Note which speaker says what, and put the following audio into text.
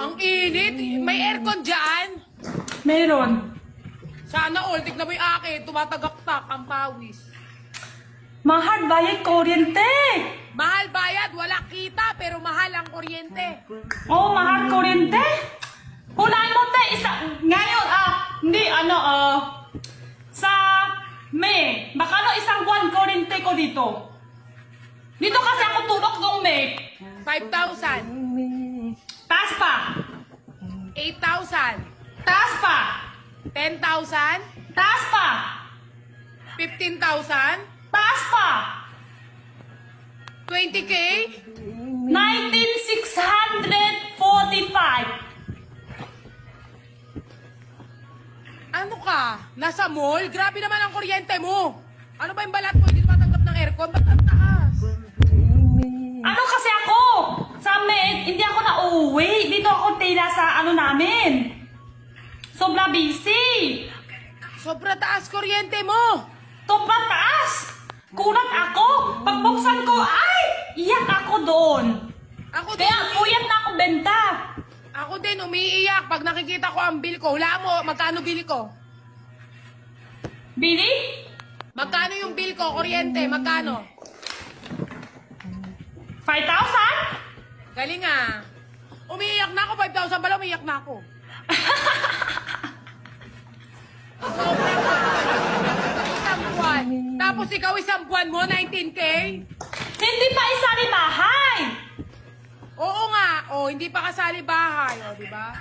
Speaker 1: Ang init. May aircon dyan.
Speaker 2: Meron.
Speaker 1: Sana all. Tignan mo yung akin. Tumatagaktak ang pawis.
Speaker 2: Mahal bayad kuryente.
Speaker 1: Mahal bayad. Wala kita. Pero mahal ang kuryente.
Speaker 2: Oh, mahal kuryente. Hulaan mo te, ngayon, hindi, sa May, baka isang buwan kuryente ko dito. Dito kasi ako tulog noong May.
Speaker 1: 5,000.
Speaker 2: Taas pa.
Speaker 1: 8,000.
Speaker 2: Taas pa.
Speaker 1: 10,000.
Speaker 2: Taas pa.
Speaker 1: 15,000.
Speaker 2: Taas pa.
Speaker 1: 20K.
Speaker 2: 19,645.
Speaker 1: Ano ka? Nasa mall? Grabe naman ang kuryente mo. Ano ba yung balat mo? Hindi matanggap ng aircon? Ba't ang taas?
Speaker 2: Ano kasi ako? Sa May, hindi ako na-uwi. Dito ako tila sa namin. Sobra busy.
Speaker 1: Sobra taas kuryente mo.
Speaker 2: Sobra taas. Kulat ako. Pagbuksan ko, ay! Iyak ako doon.
Speaker 1: Ako
Speaker 2: Kaya
Speaker 1: din,
Speaker 2: puyat na ako benta.
Speaker 1: ako din umiiyak pag nakikita ko ang bill ko. Wala mo, magkano bill ko?
Speaker 2: Billy?
Speaker 1: Magkano yung bill ko? Kuryente, magkano?
Speaker 2: 5,000?
Speaker 1: Galing ah. Umiiyak na ako, 5,000 pala, umiiyak na ako. Isang buwan. Tapos ikaw isang buwan mo, 19K?
Speaker 2: Hindi pa isali bahay.
Speaker 1: Oo nga. O, hindi pa kasali bahay. O, di ba?